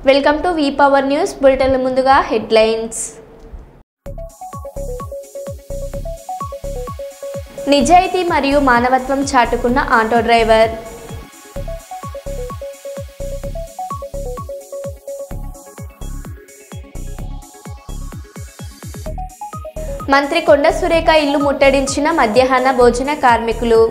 Welcome to V power news bulletin ముందుగా headlines. నిజాయితీ మరియు మానవత్వం చాటుకున్న ఆటో డ్రైవర్. మంత్రి కొండ సురేఖ ఇల్లు ముట్టడించిన మధ్యాహ్న భోజన కార్మికులు.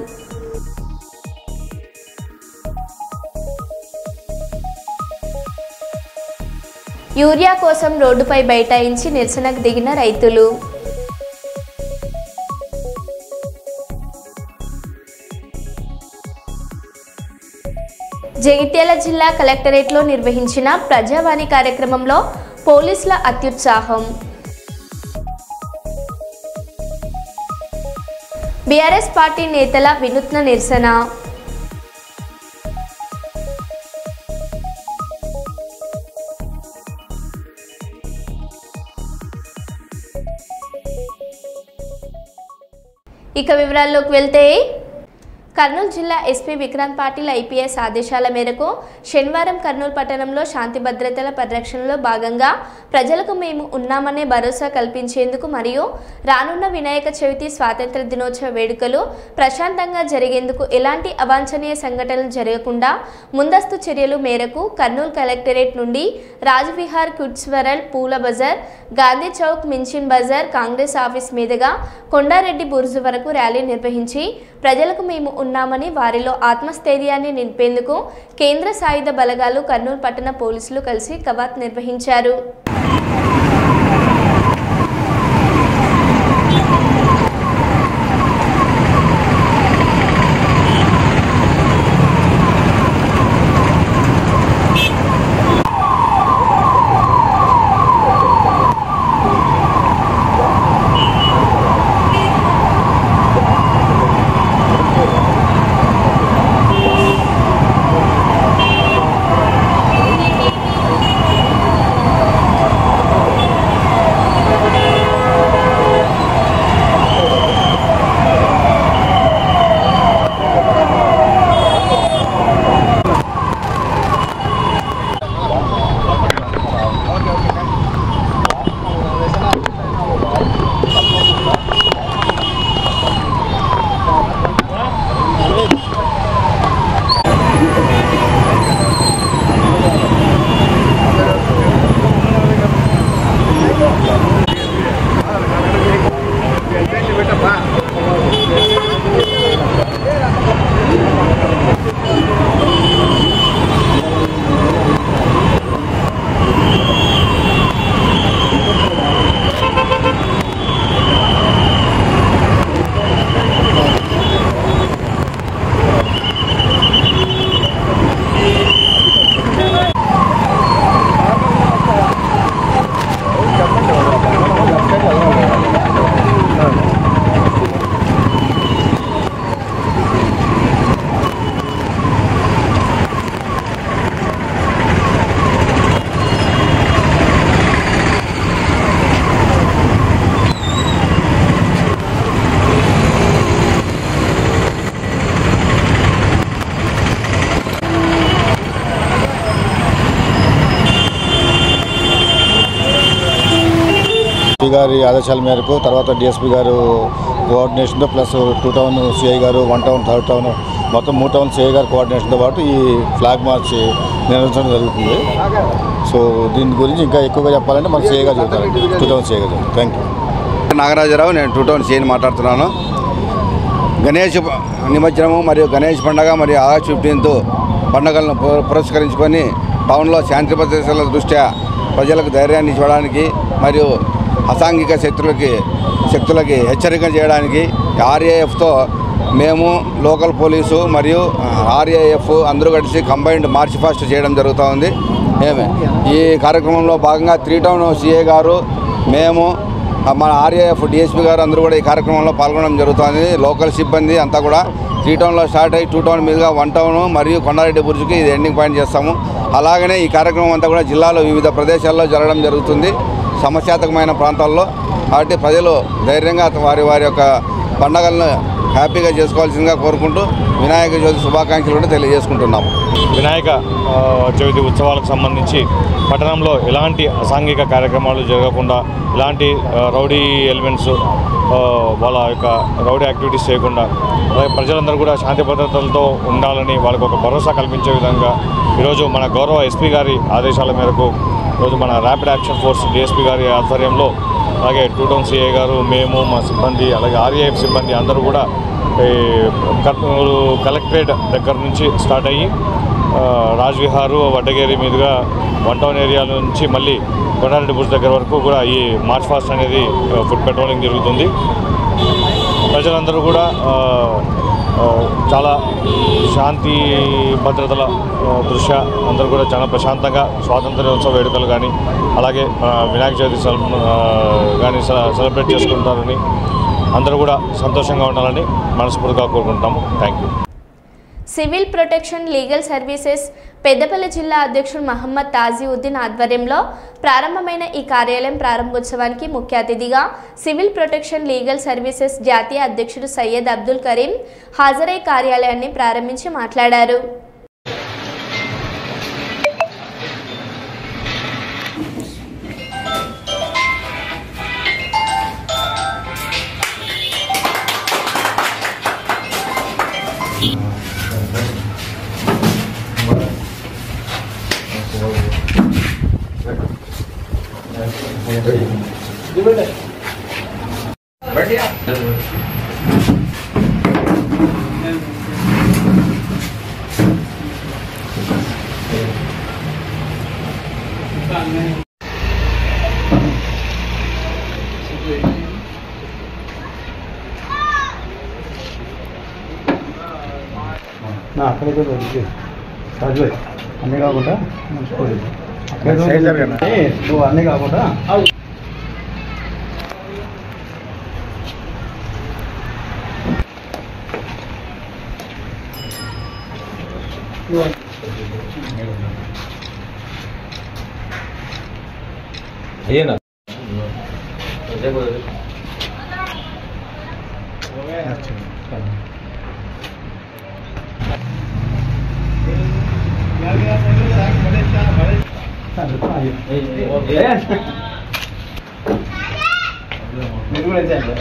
యూరియా కోసం రోడ్డుపై బైఠాయించి నిరసనకు దిగిన రైతులు. జగిత్యాల జిల్లా కలెక్టరేట్లో నిర్వహించిన ప్రజావాణి కార్యక్రమంలో పోలీసుల అత్యుత్సాహం. బీఆర్ఎస్ పార్టీ నేతల వినూత్న నిరసన. ఇక వివరాల్లోకి వెళ్తే, కర్నూలు జిల్లా ఎస్పీ విక్రాంత్ పాటిల్ ఐపీఎస్ ఆదేశాల మేరకు శనివారం కర్నూలు పట్టణంలో శాంతి భద్రతల పరిరక్షణలో భాగంగా ప్రజలకు మేము ఉన్నామనే భరోసా కల్పించేందుకు మరియు రానున్న వినాయక చవితి స్వాతంత్ర దినోత్సవ వేడుకలు ప్రశాంతంగా జరిగేందుకు ఎలాంటి అవాంఛనీయ సంఘటనలు జరగకుండా ముందస్తు చర్యలు మేరకు కర్నూలు కలెక్టరేట్ నుండి రాజ్విహార్, కిడ్స్ వరల్డ్, పూల బజార్, గాంధీ చౌక్, మిన్చిన్ బజార్, కాంగ్రెస్ ఆఫీస్ మీదుగా కొండారెడ్డి బురుజు వరకు ర్యాలీ నిర్వహించి ప్రజలకు మేము ఉన్నామని వారిలో ఆత్మస్థైర్యాన్ని నింపేందుకు కేంద్ర సాయుధ బలగాలు, కర్నూలు పట్టణ పోలీసులు కలిసి కవాత్ నిర్వహించారు. గారి ఆదేశాల మేరకు తర్వాత డిఎస్పీ గారు కోఆర్డినేషన్తో ప్లస్ 2 టౌన్ సిఐ గారు, 1 టౌన్, 3rd టౌన్, మొత్తం 3 టౌన్ సిఐ గారు కోఆర్డినేషన్తో పాటు ఈ ఫ్లాగ్ మార్చ్ నిర్వహించడం జరుగుతుంది. సో దీని గురించి ఇంకా ఎక్కువగా చెప్పాలంటే మన సిఐ గారు చెబుతారండి, 2 టౌన్ సిఐ గారు. Thank you. నాగరాజరావు, నేను 2 టౌన్ సిఐని మాట్లాడుతున్నాను. గణేష్ నిమజ్జనము మరియు గణేష్ పండుగ మరియు ఆగస్టు 15th పండుగలను పురస్కరించుకొని టౌన్లో శాంతి భద్రతల దృష్ట్యా ప్రజలకు ధైర్యాన్ని ఇవ్వడానికి మరియు అసాంఘిక శక్తులకి హెచ్చరిక చేయడానికి ఆర్ఏఎఫ్తో మేము లోకల్ పోలీసు మరియు ఆర్ఏఎఫ్ అందరూ కలిసి కంబైన్డ్ మార్చ్ ఫాస్ట్ చేయడం జరుగుతూ ఉంది. ఈ కార్యక్రమంలో భాగంగా 3 టౌన్ సిఏ గారు, మేము, మన ఆర్ఏఎఫ్ డిఎస్పీ గారు అందరూ కూడా ఈ కార్యక్రమంలో పాల్గొనడం జరుగుతుంది. లోకల్ సిబ్బంది అంతా కూడా 3 టౌన్లో స్టార్ట్ అయ్యి 2 టౌన్ మీదుగా 1 టౌన్ మరియు కొండారెడ్డి బుర్జుకి ఇది ఎండింగ్ పాయింట్ చేస్తాము. అలాగనే ఈ కార్యక్రమం అంతా కూడా జిల్లాలో వివిధ ప్రదేశాల్లో జరగడం జరుగుతుంది, సమస్యాత్మకమైన ప్రాంతాల్లో. కాబట్టి ప్రజలు ధైర్యంగా వారి యొక్క పండుగలను హ్యాపీగా చేసుకోవాల్సిందిగా కోరుకుంటూ వినాయక చవితి శుభాకాంక్షలు కూడా తెలియజేసుకుంటున్నాము. వినాయక చవితి ఉత్సవాలకు సంబంధించి పట్టణంలో ఎలాంటి అసాంఘిక కార్యక్రమాలు జరగకుండా, ఎలాంటి రౌడీ ఎలిమెంట్స్ వాళ్ళ యొక్క రౌడీ యాక్టివిటీస్ చేయకుండా ప్రజలందరూ కూడా శాంతి భద్రతలతో ఉండాలని వాళ్ళకు ఒక భరోసా కల్పించే విధంగా ఈరోజు మన గౌరవ ఎస్పీ గారి ఆదేశాల మేరకు ఈరోజు మన ర్యాపిడ్ యాక్షన్ ఫోర్స్ డిఎస్పీ గారి ఆధ్వర్యంలో, అలాగే 2 టౌన్ సిఐ గారు, మేము, మా సిబ్బంది, అలాగే ఆర్ఏఎఫ్ సిబ్బంది అందరూ కూడా కర్నూలు కలెక్టరేట్ దగ్గర నుంచి స్టార్ట్ అయ్యి రాజ్విహారు, వడ్డగేరి మీదుగా 1 టౌన్ ఏరియా నుంచి మళ్ళీ కొండారెడ్డి బుర్జ్ దగ్గర వరకు కూడా ఈ మార్చ్ ఫాస్ట్ అనేది ఫుడ్ పెట్రోలింగ్ జరుగుతుంది. ప్రజలందరూ కూడా చాలా శాంతి భద్రతల దృష్ట్యా అందరూ కూడా చాలా ప్రశాంతంగా స్వాతంత్ర్యోత్సవ వేడుకలు కానీ, అలాగే వినాయక చవితి కానీ సెలబ్రేట్ చేసుకుంటారని, అందరూ కూడా సంతోషంగా ఉండాలని మనస్ఫూర్తిగా కోరుకుంటాము. Thank you. Civil protection legal services Peddapalli జిల్లా అధ్యక్షుడు మహమ్మద్ తాజీవుద్దీన్ ఆధ్వర్యంలో ప్రారంభమైన ఈ కార్యాలయం ప్రారంభోత్సవానికి ముఖ్య అతిథిగా సివిల్ ప్రొటెక్షన్ లీగల్ సర్వీసెస్ జాతీయ అధ్యక్షుడు సయ్యద్ అబ్దుల్ కరీం హాజరై కార్యాలయాన్ని ప్రారంభించి మాట్లాడారు. అక్కడైతే రాజు అన్నీ కాకుండా నువ్వు అన్నీ కాకుండా అయ్యేనా మీరు కూడా చేయండి.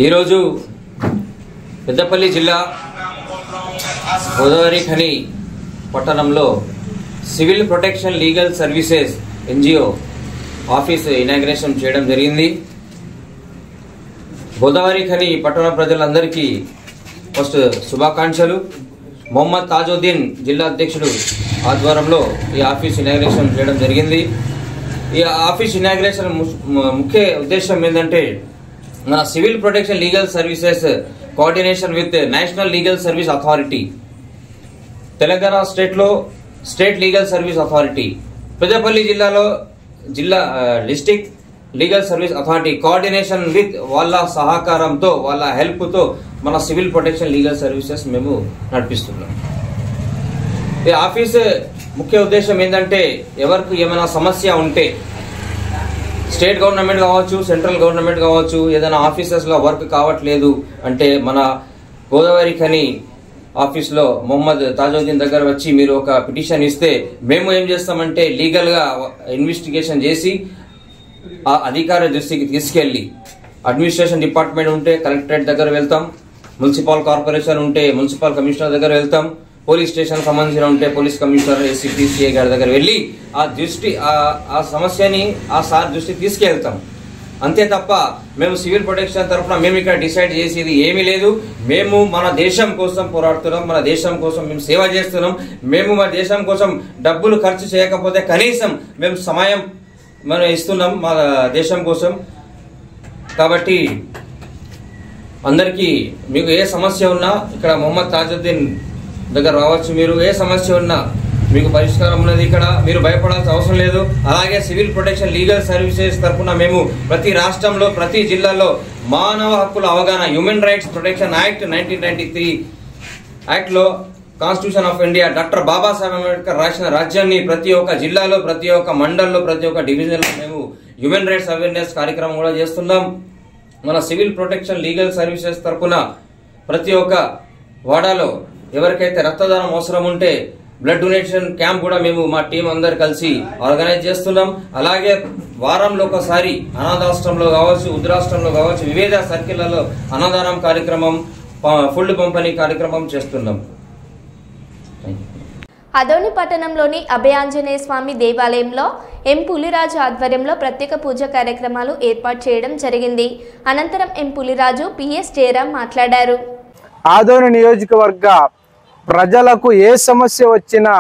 ఈరోజు పెద్దపల్లి జిల్లా గోదావరి ఖని పట్టణంలో civil protection legal services NGO office inauguration చేయడం జరిగింది. గోదావరి ఖని పట్టణ ప్రజలందరికీ ఫస్ట్ శుభాకాంక్షలు. మొహమ్మద్ తాజుద్దీన్ జిల్లా అధ్యక్షుడు ఆధ్వర్యంలో ఈ ఆఫీస్ ఇనాగ్రేషన్ చేయడం జరిగింది. ఈ ఆఫీస్ ఇనాగ్రేషన్ ముఖ్య ఉద్దేశం ఏంటంటే మన civil protection legal services coordination with national legal service authority, Telangana స్టేట్లో state legal service authority, Peddapalli జిల్లాలో జిల్లా district legal service authority coordination with వాళ్ళ సహకారంతో, వాళ్ళ హెల్ప్తో మన సివిల్ ప్రొటెక్షన్ లీగల్ సర్వీసెస్ మేము నడిపిస్తున్నాం. ఈ ఆఫీస్ ముఖ్య ఉద్దేశం ఏంటంటే ఎవరికి ఏమైనా సమస్య ఉంటే స్టేట్ గవర్నమెంట్ కావచ్చు, సెంట్రల్ గవర్నమెంట్ కావచ్చు, ఏదైనా ఆఫీసెస్లో వర్క్ కావట్లేదు అంటే మన గోదావరి ఖని ఆఫీస్లో మొహమ్మద్ తాజుద్దీన్ దగ్గర వచ్చి మీరు ఒక పిటిషన్ ఇస్తే మేము ఏం చేస్తామంటే లీగల్గా ఇన్వెస్టిగేషన్ చేసి ఆ అధికార దృష్టికి తీసుకెళ్ళి, అడ్మినిస్ట్రేషన్ డిపార్ట్మెంట్ ఉంటే కలెక్టరేట్ దగ్గర వెళ్తాం, మున్సిపల్ కార్పొరేషన్ ఉంటే మున్సిపల్ కమిషనర్ దగ్గర వెళ్తాం, పోలీస్ స్టేషన్ సంబంధించిన ఉంటే పోలీస్ కమిషనర్ ఏసీపీ సిఐ గారి దగ్గర వెళ్ళి ఆ సమస్యని ఆ సార్ దృష్టికి తీసుకెళ్తాం. అంతే తప్ప మేము సివిల్ ప్రొటెక్షన్ తరఫున మేము ఇక్కడ డిసైడ్ చేసేది ఏమీ లేదు. మేము మన దేశం కోసం పోరాడుతున్నాం, మన దేశం కోసం మేము సేవ చేస్తున్నాం. మేము మన దేశం కోసం డబ్బులు ఖర్చు చేయకపోతే కనీసం మేము సమయం మనం ఇస్తున్నాం మా దేశం కోసం. కాబట్టి అందరికీ మీకు ఏ సమస్య ఉన్నా ఇక్కడ మొహమ్మద్ తాజుద్దీన్ దగ్గర రావచ్చు. మీరు ఏ సమస్య ఉన్నా మీకు పరిష్కారం ఉన్నది. ఇక్కడ మీరు భయపడాల్సిన అవసరం లేదు. అలాగే సివిల్ ప్రొటెక్షన్ లీగల్ సర్వీసెస్ తరఫున మేము ప్రతి రాష్ట్రంలో ప్రతి జిల్లాలో మానవ హక్కుల అవగాహన హ్యూమన్ రైట్స్ ప్రొటెక్షన్ యాక్ట్ 1993 యాక్ట్లో constitution of India doctor Babasaheb Ambedkar రాసిన రాజ్యాన్ని ప్రతి ఒక్క జిల్లాలో ప్రతి ఒక్క మండల్లో ప్రతి ఒక్క డివిజన్లో మేము హ్యూమన్ రైట్స్ అవేర్నెస్ కార్యక్రమం కూడా చేస్తున్నాం. మన సివిల్ ప్రొటెక్షన్ లీగల్ సర్వీసెస్ తరఫున ప్రతి ఒక్క వాడాలో ఎవరికైతే రక్తదానం అవసరం ఉంటే బ్లడ్ డొనేషన్ క్యాంప్ కూడా మేము మా టీం అందరు కలిసి ఆర్గనైజ్ చేస్తున్నాం. అలాగే వారంలో ఒకసారి అనాథాశ్రమంలో కావచ్చు, వృద్ధాశ్రమంలో కావచ్చు, వివిధ సర్కిళ్లలో అన్నదానం కార్యక్రమం, ఫుడ్ పంపిణీ కార్యక్రమం చేస్తున్నాం. అదోని పట్టణంలోని అభయాంజనేయ స్వామి దేవాలయంలో ఎం పులిరాజు ఆధ్వర్యంలో ప్రత్యేక పూజ కార్యక్రమాలు ఏర్పాటు చేయడం జరిగింది. అనంతరం ఎం పులిరాజు, పిఎస్ జయరాం మాట్లాడారు. ఆదోని నియోజకవర్గ ప్రజలకు ఏ సమస్య వచ్చినా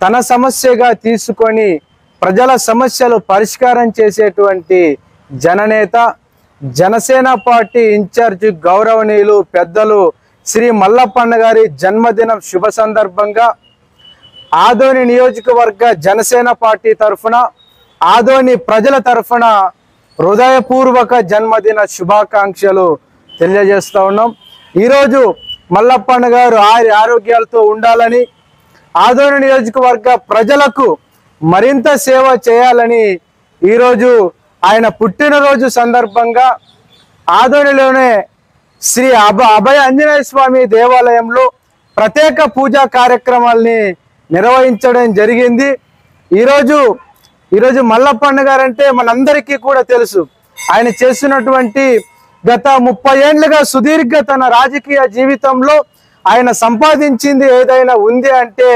తన సమస్యగా తీసుకొని ప్రజల సమస్యలు పరిష్కారం చేసేటువంటి జననేత, జనసేన పార్టీ ఇన్ఛార్జి గౌరవనీయులు పెద్దలు శ్రీ మల్లప్పన్న గారి జన్మదినం శుభ సందర్భంగా ఆదోని నియోజకవర్గ జనసేన పార్టీ తరఫున, ఆదోని ప్రజల తరఫున హృదయపూర్వక జన్మదిన శుభాకాంక్షలు తెలియజేస్తూ ఉన్నాం. ఈరోజు మల్లప్పన్న గారు ఆరోగ్యాలతో ఉండాలని, ఆదోని నియోజకవర్గ ప్రజలకు మరింత సేవ చేయాలని ఈరోజు ఆయన పుట్టినరోజు సందర్భంగా ఆదోనిలోనే శ్రీ అభయ ఆంజనేయ స్వామి దేవాలయంలో ప్రత్యేక పూజా కార్యక్రమాల్ని నిర్వహించడం జరిగింది. ఈరోజు మల్లప్పన్న గారు అంటే మనందరికీ కూడా తెలుసు. ఆయన చేస్తున్నటువంటి గత 30 ఏళ్లుగా సుదీర్ఘ తన రాజకీయ జీవితంలో ఆయన సంపాదించింది ఏదైనా ఉంది అంటే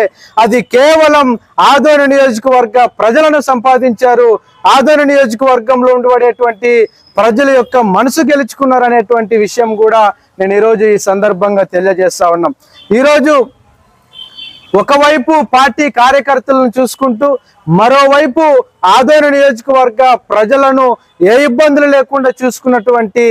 అది కేవలం ఆదోని నియోజకవర్గ ప్రజలను సంపాదించారు. ఆదోని నియోజకవర్గంలో ఉండబడేటువంటి ప్రజల యొక్క మనసు గెలుచుకున్నారు అనేటువంటి విషయం కూడా నేను ఈరోజు ఈ సందర్భంగా తెలియజేస్తా ఉన్నాం. ఈరోజు ఒకవైపు పార్టీ కార్యకర్తలను చూసుకుంటూ మరోవైపు ఆదోని నియోజకవర్గ ప్రజలను ఏ ఇబ్బందులు లేకుండా చూసుకున్నటువంటి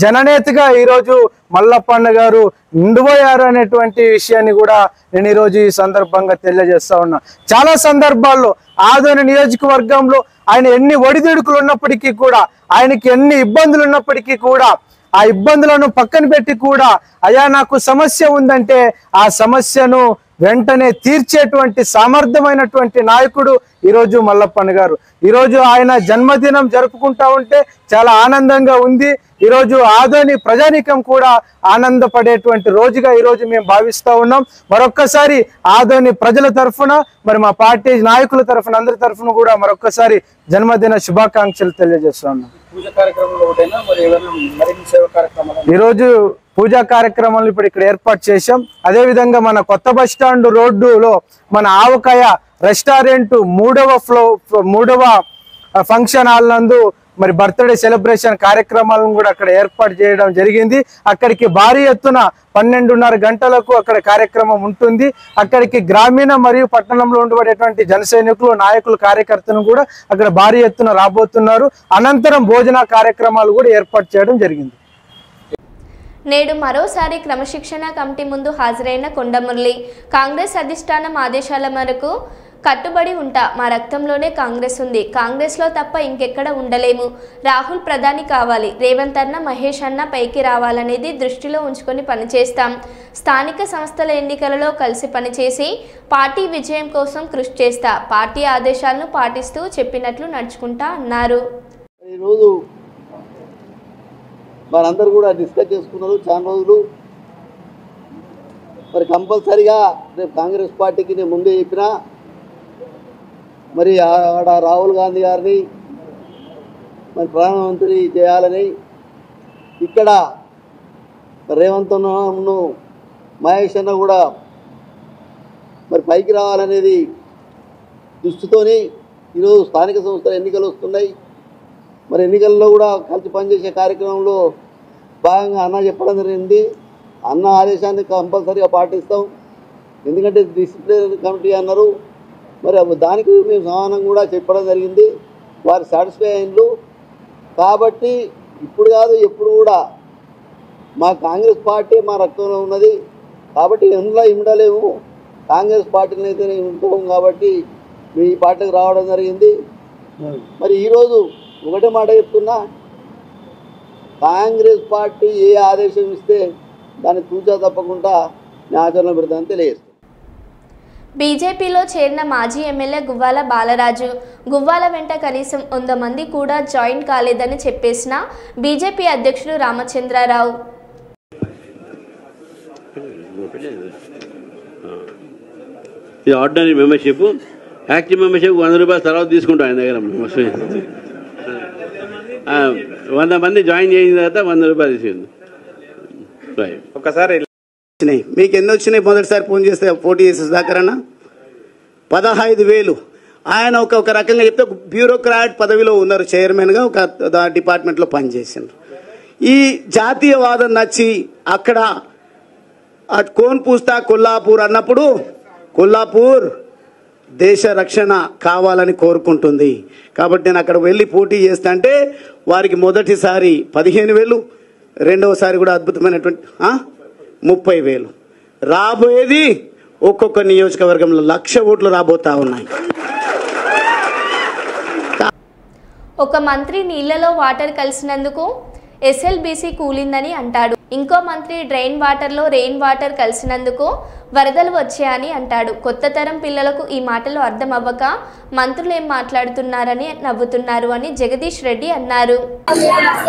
జననేతగా ఈరోజు మల్లప్పన్న గారు నిండిపోయారు అనేటువంటి విషయాన్ని కూడా నేను ఈరోజు ఈ సందర్భంగా తెలియజేస్తా ఉన్నా. చాలా సందర్భాల్లో ఆదోని నియోజకవర్గంలో ఆయన ఎన్ని ఒడిదుడుకులు ఉన్నప్పటికీ కూడా, ఆయనకి ఎన్ని ఇబ్బందులు ఉన్నప్పటికీ కూడా ఆ ఇబ్బందులను పక్కన పెట్టి కూడా అయ్యా నాకు సమస్య ఉందంటే ఆ సమస్యను వెంటనే తీర్చేటువంటి సమర్థమైనటువంటి నాయకుడు ఈరోజు మల్లప్పన్న గారు. ఈరోజు ఆయన జన్మదినం జరుపుకుంటా ఉంటే చాలా ఆనందంగా ఉంది. ఈరోజు ఆదోని ప్రజానీకం కూడా ఆనందపడేటువంటి రోజుగా ఈరోజు మేము భావిస్తూ ఉన్నాం. మరొక్కసారి ఆదోని ప్రజల తరఫున, మరి మా పార్టీ నాయకుల తరఫున, అందరి తరఫున కూడా మరొక్కసారి జన్మదిన శుభాకాంక్షలు తెలియజేస్తా ఉన్నాం. ఈరోజు పూజా కార్యక్రమాలు ఇక్కడ ఏర్పాటు చేశాం. అదేవిధంగా మన కొత్త బస్ స్టాండ్ రోడ్డులో మన ఆవకాయ రెస్టారెంట్ మూడవ ఫంక్షన్ హాల్ నందు మరి బర్త్డే సెలబ్రేషన్ కార్యక్రమాలను కూడా అక్కడ ఏర్పాటు చేయడం జరిగింది. అక్కడికి భారీ ఎత్తున 12:30 గంటలకు అక్కడ కార్యక్రమం ఉంటుంది. అక్కడికి గ్రామీణ మరియు పట్టణంలో ఉండబడేటువంటి జన సైనికులు, నాయకులు, కార్యకర్తలు కూడా అక్కడ భారీ ఎత్తున రాబోతున్నారు. అనంతరం భోజన కార్యక్రమాలు కూడా ఏర్పాటు చేయడం జరిగింది. నేడు మరోసారి క్రమశిక్షణ కమిటీ ముందు హాజరైన కొండమురళి, కాంగ్రెస్ అధిష్టానం ఆదేశాల మేరకు కట్టుబడి ఉంటా, మా రక్తంలోనే కాంగ్రెస్ ఉంది, కాంగ్రెస్లో తప్ప ఇంకెక్కడ ఉండలేము, రాహుల్ ప్రధాని కావాలి, రేవంత్ అన్న, మహేష్ అన్న పైకి రావాలనేది దృష్టిలో ఉంచుకొని పనిచేస్తాం, స్థానిక సంస్థల ఎన్నికలలో కలిసి పనిచేసి పార్టీ విజయం కోసం కృషి చేస్తా, పార్టీ ఆదేశాలను పాటిస్తూ చెప్పినట్లు నడుచుకుంటా అన్నారు. ఈరోజు మనందరూ కూడా డిస్కస్ చేసుకున్నారు చాలా రోజులు. మరి కంపల్సరిగా రేపు కాంగ్రెస్ పార్టీకి నేను ముందే చెప్పిన, మరి ఆడ రాహుల్ గాంధీ గారిని మరి ప్రధానమంత్రి చేయాలని, ఇక్కడ రేవంత్ అన్నను, మహేష్ అన్న కూడా మరి పైకి రావాలనేది దృష్టితోని ఈరోజు స్థానిక సంస్థల ఎన్నికలు వస్తున్నాయి. మరి ఎన్నికల్లో కూడా కలిసి పనిచేసే కార్యక్రమంలో భాగంగా అన్న చెప్పడం జరిగింది. అన్న ఆదేశాన్ని కంపల్సరీగా పాటిస్తాం, ఎందుకంటే డిసిప్లినరీ కమిటీ అన్నారు. మరి దానికి మేము సమానం కూడా చెప్పడం జరిగింది. వారు సాటిస్ఫై అయినరు. కాబట్టి ఇప్పుడు కాదు ఎప్పుడు కూడా మా కాంగ్రెస్ పార్టీ మా రక్తంలో ఉన్నది. కాబట్టి ఎందులో ఇమ్మడలేము, కాంగ్రెస్ పార్టీని అయితే ఉంటాం. కాబట్టి మీ పార్టీకి రావడం జరిగింది. మరి ఈరోజు ఒకటే మాట చెప్తున్నా, కాంగ్రెస్ పార్టీ ఏ ఆదేశం ఇస్తే దాన్ని తూచా తప్పకుండా నేను ఆచరణ పెడతానని తెలియజేస్తాను. బీజేపీలో చేరిన మాజీ ఎమ్మెల్యే గువ్వాల బాలరాజు గువ్వాల వెంట కనీసం 100 మంది కూడా జాయిన్ కాలేదని చెప్పేసిన బీజేపీ అధ్యక్షుడు రామచంద్రరావు. ఇది ఆర్డినరీ మెంబర్షిప్, యాక్టివ్ మెంబర్షిప్ 100 రూపాయలు తర్వాత తీసుకుంటాం ఆయన దగ్గర. 100 మంది జాయిన్ చేసిన తర్వాత 100 రూపాయలు తీసుకుంది. ఒకసారి మీకు ఎన్ని వచ్చినాయి? మొదటిసారి ఫోన్ చేస్తే పోటీ చేసే దాకరన్నా 15,000. ఆయన ఒక రకంగా చెప్తే బ్యూరోక్రాట్ పదవిలో ఉన్నారు, చైర్మన్గా ఒక డిపార్ట్మెంట్లో పనిచేసినారు. ఈ జాతీయవాదం నచ్చి అక్కడ కోన్ పూస్తా కొల్లాపూర్ అన్నప్పుడు కొల్లాపూర్ దేశ రక్షణ కావాలని కోరుకుంటుంది. కాబట్టి నేను అక్కడ వెళ్ళి పోటీ చేస్తా అంటే వారికి మొదటిసారి 15,000, రెండవసారి కూడా అద్భుతమైనటువంటి 30,000. రాబోయేది ఒక్కొక్క నియోజకవర్గంలో 1,00,000 ఓట్లు రాబోతా ఉన్నాయి. ఒక మంత్రి నీళ్లలో వాటర్ కలిసినందుకు ఎస్ఎల్బీసీ కూలిందని అంటాడు. ఇంకో మంత్రి డ్రైన్ వాటర్లో రెయిన్ వాటర్ కలిసినందుకు వరదలు వచ్చాయని అంటాడు. కొత్త తరం పిల్లలకు ఈ మాటలు అర్థం అవ్వక మంత్రులు ఏం మాట్లాడుతున్నారని నవ్వుతున్నారు అని జగదీష్ రెడ్డి అన్నారు.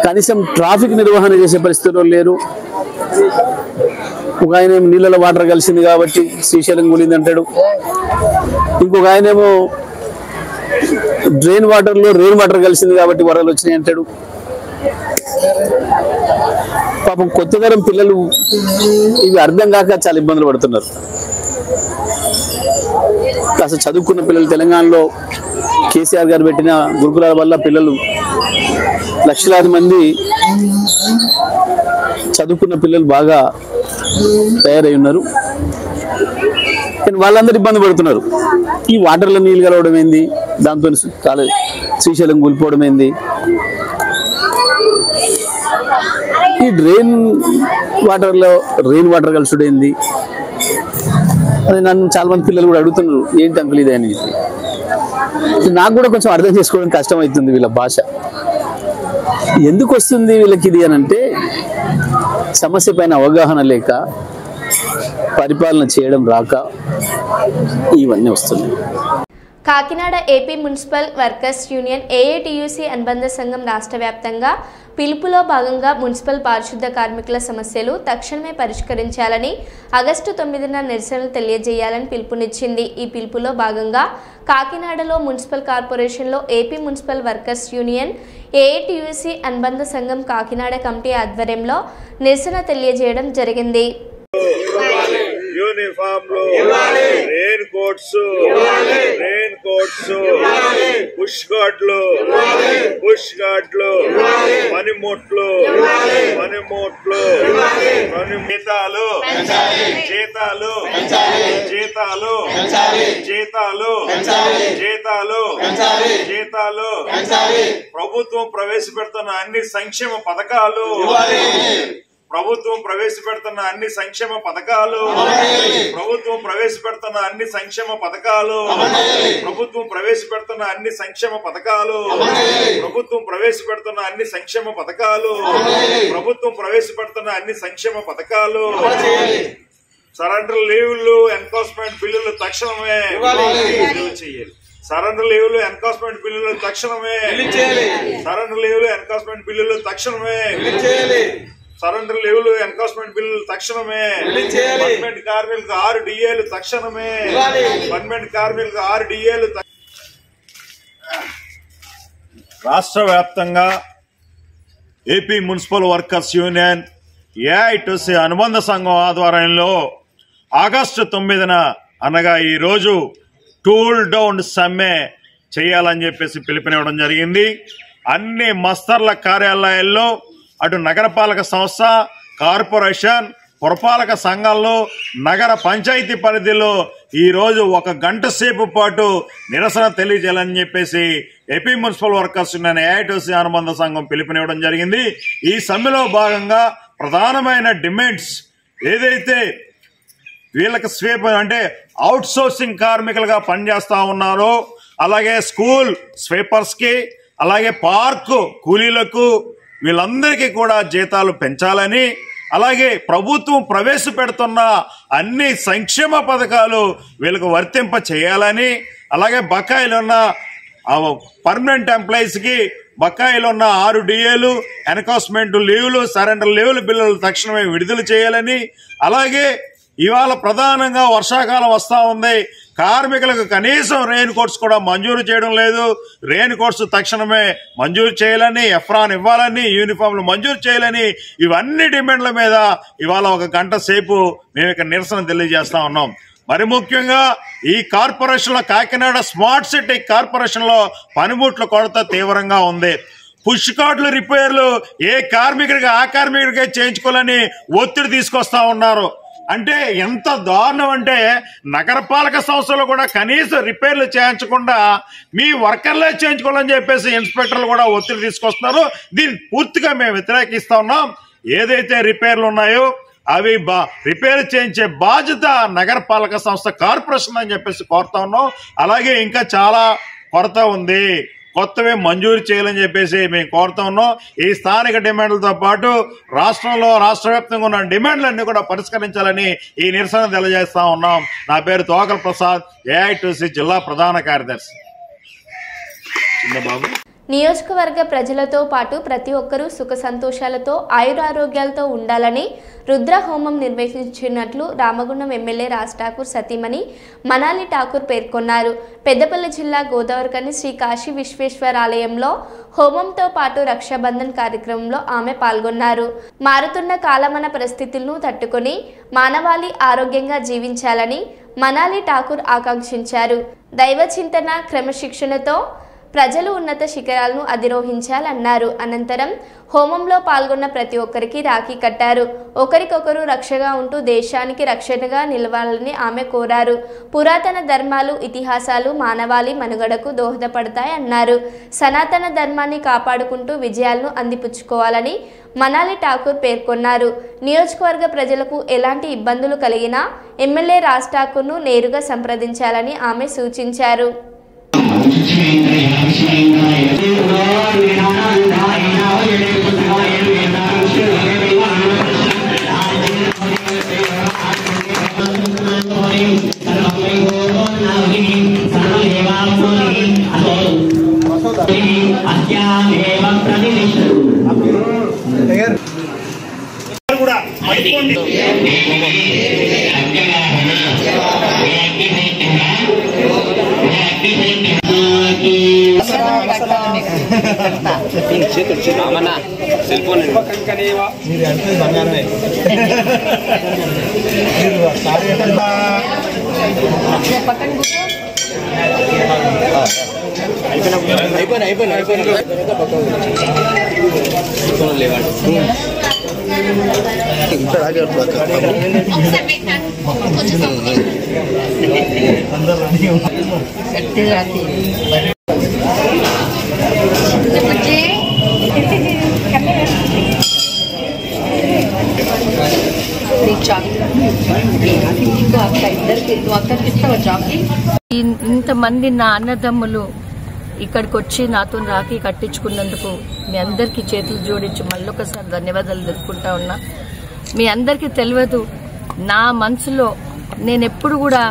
కనీసం ట్రాఫిక్ నిర్వహణ చేసే పరిస్థితుల్లో లేరు. ఒక ఆయన నీళ్ళలో వాటర్ కలిసింది కాబట్టి శ్రీశైలం కూలింది అంటాడు. ఇంకొక ఆయనేమో డ్రైన్ వాటర్లో రెయిన్ వాటర్ కలిసింది కాబట్టి వరదలు వచ్చినాయి అంటాడు. పాపం కొత్త తరం పిల్లలు ఇవి అర్థం కాక చాలా ఇబ్బందులు పడుతున్నారు. అసలు చదువుకున్న పిల్లలు తెలంగాణలో కేసీఆర్ గారు పెట్టిన గురుకులాల వల్ల పిల్లలు లక్షలాది మంది చదువుకున్న పిల్లలు బాగా తయారై ఉన్నారు. కానీ వాళ్ళందరూ ఇబ్బంది పడుతున్నారు. ఈ వాటర్లో నీళ్ళు కలవడం ఏంది, దాంతో శ్రీశైలం కూలిపోవడం ఏంది, ఈ డ్రైన్ వాటర్లో రెయిన్ వాటర్ కలుసుడైంది. అది నన్ను చాలా మంది పిల్లలు కూడా అడుగుతున్నారు, ఏంటి అంకుల్ ఇదే అని. నాకు కూడా కొంచెం అర్థం చేసుకోవడం కష్టం అవుతుంది. వీళ్ళ భాష ఎందుకు వస్తుంది వీళ్ళకి ఇది అని అంటే, సమస్య పైన అవగాహన లేక, పరిపాలన చేయడం రాక ఇవన్నీ వస్తున్నాయి. Kakinada AP municipal workers union AITUC అనుబంధ సంఘం రాష్ట్ర వ్యాప్తంగా పిలుపులో భాగంగా మున్సిపల్ పారిశుద్ధ కార్మికుల సమస్యలు తక్షణమే పరిష్కరించాలని ఆగస్టు 9న నిరసనలు తెలియజేయాలని పిలుపునిచ్చింది. ఈ పిలుపులో భాగంగా కాకినాడలో మున్సిపల్ కార్పొరేషన్లో AP municipal workers union AITUC అనుబంధ సంఘం కాకినాడ కమిటీ ఆధ్వర్యంలో నిరసన తెలియజేయడం జరిగింది. యూనిఫామ్లు, రెయిన్ కోట్స్, పుష్ గార్డ్లు, పనిముట్లు, జీతాలు, ప్రభుత్వం ప్రవేశపెడుతున్న అన్ని సంక్షేమ పథకాలు, ప్రభుత్వం ప్రవేశపెడుతున్న అన్ని సంక్షేమ పథకాలు, ప్రభుత్వం ప్రవేశపెడుతున్న అన్ని సంక్షేమ పథకాలు, ప్రభుత్వం ప్రవేశపెడుతున్న అన్ని సంక్షేమ పథకాలు, ప్రభుత్వం ప్రవేశపెడుతున్న అన్ని సంక్షేమ పథకాలు, ప్రభుత్వం ప్రవేశపెడుతున్న అన్ని సంక్షేమ పథకాలు. సరెండర్ లీవ్లు, ఎన్ఫోర్స్మెంట్ బిల్లులు తక్షణమే చేయాలి. సరెండర్ లీవ్లు, ఎన్ఫోర్స్మెంట్ బిల్లులు తక్షణమే, సరెండర్ లీవ్లు, ఎన్ఫోర్స్మెంట్ బిల్లులు తక్షణమే, సరెండర్ లీవ్లు, ఎన్ఫోర్స్మెంట్ బిల్లులు తక్షణమే, పర్మనెంట్ కార్మికులకు 6 DAలు తక్షణమే, పర్మనెంట్ కార్మికులకు 6 DAలు. రాష్ట్ర వ్యాప్తంగా AP municipal workers union AITUC అనుబంధ సంఘం ఆధ్వర్యంలో ఆగస్టు 9న అనగా ఈరోజు టూల్ డౌన్ సమ్మె చేయాలని చెప్పేసి పిలుపునివ్వడం జరిగింది. అన్ని మస్తర్ల కార్యాలయాల్లో అటు నగరపాలక సంస్థ, కార్పొరేషన్, పురపాలక సంఘాల్లో, నగర పంచాయతీ పరిధిలో ఈరోజు 1 గంట సేపు పాటు నిరసన తెలియజేయాలని చెప్పేసి AP municipal workers union AITC అనుబంధ సంఘం పిలుపునివ్వడం జరిగింది. ఈ సమ్మెలో భాగంగా ప్రధానమైన డిమాండ్స్ ఏదైతే వీళ్ళకి స్వీప్ అంటే అవుట్ సోర్సింగ్ కార్మికులుగా పనిచేస్తా ఉన్నారో, అలాగే స్కూల్ స్వీపర్స్కి, అలాగే పార్కు కూలీలకు, వీళ్ళందరికీ కూడా జీతాలు పెంచాలని, అలాగే ప్రభుత్వం ప్రవేశపెడుతున్న అన్ని సంక్షేమ పథకాలు వీళ్ళకు వర్తింప చేయాలని, అలాగే బకాయిలున్న పర్మనెంట్ ఎంప్లాయీస్కి బకాయిలున్న 6 DAలు, ఎన్కాస్మెంట్ లీవ్లు, సరెండర్ లీవ్లు బిల్లులు తక్షణమే విడుదల చేయాలని, అలాగే ఇవాళ ప్రధానంగా వర్షాకాలం వస్తూ ఉంది, కార్మికులకు కనీసం రెయిన్ కోట్స్ కూడా మంజూరు చేయడం లేదు. రెయిన్ కోట్స్ తక్షణమే మంజూరు చేయాలని, ఎఫ్రాన్ ఇవ్వాలని, యూనిఫామ్లు మంజూరు చేయాలని, ఇవన్నీ డిమాండ్ల మీద ఇవాళ 1 గంట సేపు మేము ఇక్కడ నిరసన తెలియజేస్తా ఉన్నాం. మరి ముఖ్యంగా ఈ కార్పొరేషన్లో, కాకినాడ స్మార్ట్ సిటీ కార్పొరేషన్లో పనిముట్ల కొరత తీవ్రంగా ఉంది. పుష్ కార్డులు రిపేర్లు ఏ కార్మికుడికి ఆ కార్మికుడికే చేయించుకోవాలని ఒత్తిడి తీసుకొస్తా ఉన్నారు. అంటే ఎంత దారుణం అంటే నగరపాలక సంస్థలు కూడా కనీసం రిపేర్లు చేయించకుండా మీ వర్కర్లే చేయించుకోవాలని చెప్పేసి ఇన్స్పెక్టర్లు కూడా ఒత్తిడి తీసుకొస్తున్నారు. దీన్ని పూర్తిగా మేము వ్యతిరేకిస్తా ఉన్నాం. ఏదైతే రిపేర్లు ఉన్నాయో అవి రిపేర్ చేయించే బాధ్యత నగరపాలక సంస్థ, కార్పొరేషన్ అని చెప్పేసి కోరుతా ఉన్నాం. అలాగే ఇంకా చాలా కొరత ఉంది, కొత్తవే మంజూరు చేయాలని చెప్పేసి మేము కోరుతా ఉన్నాం. ఈ స్థానిక డిమాండ్లతో పాటు రాష్ట్రంలో రాష్ట్ర వ్యాప్తంగా ఉన్న డిమాండ్లన్నీ కూడా పరిష్కరించాలని ఈ నిరసన తెలియజేస్తా ఉన్నాం. నా పేరు తోకల ప్రసాద్, ఏఐటీసీ జిల్లా ప్రధాన కార్యదర్శి. చిన్నబాబు. నియోజకవర్గ ప్రజలతో పాటు ప్రతి ఒక్కరూ సుఖ సంతోషాలతో ఆయురారోగ్యాలతో ఉండాలని రుద్ర హోమం నిర్వహించినట్లు రామగుండం ఎమ్మెల్యే రాజ్ ఠాకూర్ సతీమణి మనాలి ఠాకూర్ పేర్కొన్నారు. పెద్దపల్లి జిల్లా గోదావరికని శ్రీ కాశీ విశ్వేశ్వర ఆలయంలో హోమంతో పాటు రక్షాబంధన్ కార్యక్రమంలో ఆమె పాల్గొన్నారు. మారుతున్న కాలమాన పరిస్థితులను తట్టుకొని మానవాళి ఆరోగ్యంగా జీవించాలని మనాలి ఠాకూర్ ఆకాంక్షించారు. దైవ చింతన, క్రమశిక్షణతో ప్రజలు ఉన్నత శిఖరాలను అధిరోహించాలన్నారు. అనంతరం హోమంలో పాల్గొన్న ప్రతి ఒక్కరికి రాఖీ కట్టారు. ఒకరికొకరు రక్షగా ఉంటూ దేశానికి రక్షణగా నిలవాలని ఆమె కోరారు. పురాతన ధర్మాలు, ఇతిహాసాలు మానవాళి మనుగడకు దోహదపడతాయన్నారు. సనాతన ధర్మాన్ని కాపాడుకుంటూ విజయాలను అందిపుచ్చుకోవాలని మనాలి ఠాకూర్ పేర్కొన్నారు. నియోజకవర్గ ప్రజలకు ఎలాంటి ఇబ్బందులు కలిగినా ఎమ్మెల్యే రాజ్ ఠాకూర్ను నేరుగా సంప్రదించాలని ఆమె సూచించారు. ఇంతమంది నా అన్నదమ్ములు ఇక్కడికి వచ్చి నాతో రాఖీ కట్టించుకున్నందుకు మీ అందరికీ చేతులు జోడించి మళ్ళొకసారి ధన్యవాదాలు తెలుపుకుంటా ఉన్నా. మీ అందరికీ తెలియదు, నా మనసులో నేను ఎప్పుడు కూడా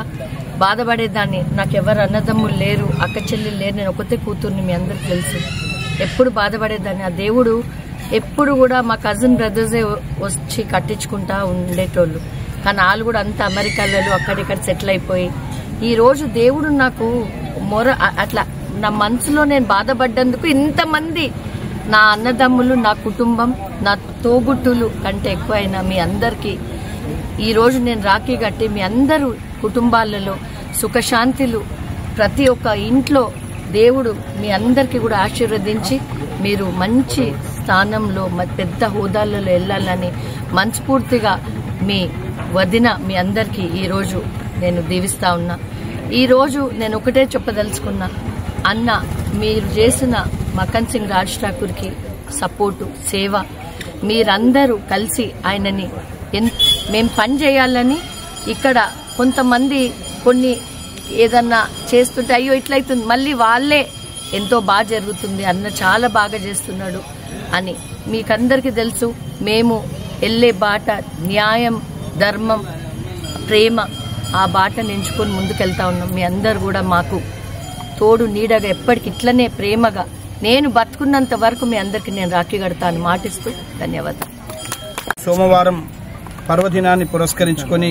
బాధపడేదాన్ని. నాకు ఎవరు అన్నదమ్ములు లేరు, అక్క చెల్లెలు లేరు, నేను ఒకతే కూతుర్ని, మీ అందరికి తెలుసు. ఎప్పుడు బాధపడేదాన్ని. ఆ దేవుడు ఎప్పుడు కూడా మా కజిన్ బ్రదర్సే వచ్చి కట్టించుకుంటా ఉండేటోళ్ళు. కానీ వాళ్ళు కూడా అంత అమెరికాలో అక్కడిక్కడ సెటిల్ అయిపోయి ఈరోజు దేవుడు నాకు అట్లా నా మనసులో నేను బాధపడ్డందుకు ఇంతమంది నా అన్నదమ్ములు, నా కుటుంబం, నా తోబుట్టులు కంటే ఎక్కువైనా మీ అందరికీ ఈరోజు నేను రాఖీ కట్టి మీ అందరూ కుటుంబాలలో సుఖశాంతులు, ప్రతి ఒక్క ఇంట్లో దేవుడు మీ అందరికీ కూడా ఆశీర్వదించి మీరు మంచి స్థానంలో పెద్ద హోదాలలో వెళ్ళాలని మనస్ఫూర్తిగా మీ వదిన మీ అందరికీ ఈరోజు నేను దీవిస్తా ఉన్నా. ఈరోజు నేను ఒకటే చెప్పదలుచుకున్నా, అన్న మీరు చేసిన మకన్ సింగ్ రాజ్ ఠాకూర్కి సపోర్టు సేవ మీరందరూ కలిసి ఆయనని మేము పని చేయాలని ఇక్కడ కొంతమంది కొన్ని ఏదన్నా చేస్తుంటే అయ్యో ఇట్లయితుంది మళ్ళీ వాళ్ళే ఎంతో బాగా జరుగుతుంది అన్న చాలా బాగా చేస్తున్నాడు అని మీకందరికీ తెలుసు. మేము వెళ్ళే బాట న్యాయం ధర్మం ప్రేమ ఆ బాటను ఎంచుకొని ముందుకెళ్తా ఉన్నాం. మీ అందరు కూడా మాకు తోడు నీడగా ఎప్పటికి ఇట్లనే ప్రేమగా నేను బతుకున్నంత వరకు మీ అందరికీ నేను రాఖీ కడతాను మాటిస్తూ ధన్యవాదాలు. సోమవారం పర్వదినాన్ని పురస్కరించుకొని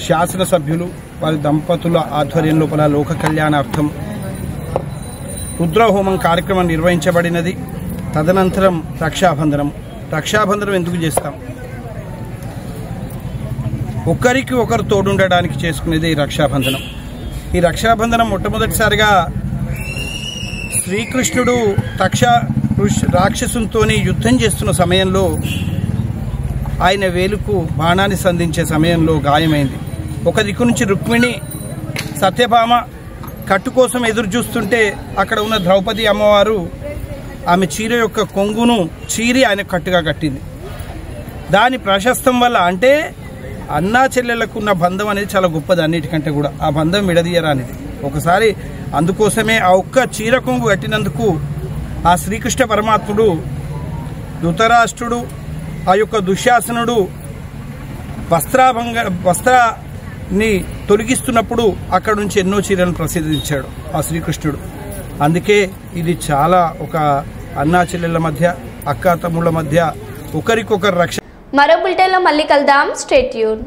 శాసనసభ్యులు వారి దంపతుల ఆధ్వర్యం లోపల లోక కళ్యాణార్థం రుద్రహోమం కార్యక్రమం నిర్వహించబడినది. తదనంతరం రక్షాబంధనం ఎందుకు చేస్తాం? ఒకరికి ఒకరు తోడుండడానికి చేసుకునేది ఈ రక్షాబంధనం. ఈ రక్షాబంధనం మొట్టమొదటిసారిగా శ్రీకృష్ణుడు రాక్షసునితో యుద్ధం చేస్తున్న సమయంలో ఆయన వేలుకు బాణాన్ని సంధించే సమయంలో గాయమైంది. ఒక దిక్కు నుంచి రుక్మిణి సత్యభామ కట్టు కోసం ఎదురు చూస్తుంటే అక్కడ ఉన్న ద్రౌపది అమ్మవారు ఆమె చీర యొక్క కొంగును చీరి ఆయన కట్టుగా కట్టింది. దాని ప్రశస్తం వల్ల అంటే అన్నా చెల్లెళ్లకు ఉన్న బంధం అనేది చాలా గొప్పది అన్నిటికంటే కూడా. ఆ బంధం విడదీయరానిది. ఒకసారి అందుకోసమే ఆ ఒక్క చీర కొంగు కట్టినందుకు ఆ శ్రీకృష్ణ పరమాత్ముడు ధృతరాష్ట్రుడు ఆ యొక్క దుశ్శాసనుడు వస్త్రాన్ని తొలగిస్తున్నప్పుడు అక్కడ నుంచి ఎన్నో చీరలను ప్రసిద్ధించాడు ఆ శ్రీకృష్ణుడు. అందుకే ఇది చాలా ఒక అన్నా చెల్లెళ్ళ మధ్య అక్కా తమ్ముళ్ళ మధ్య ఒకరికొకరు రక్ష. మరో బులెటిన్లో మళ్ళీ కలుద్దాం. Stay tune.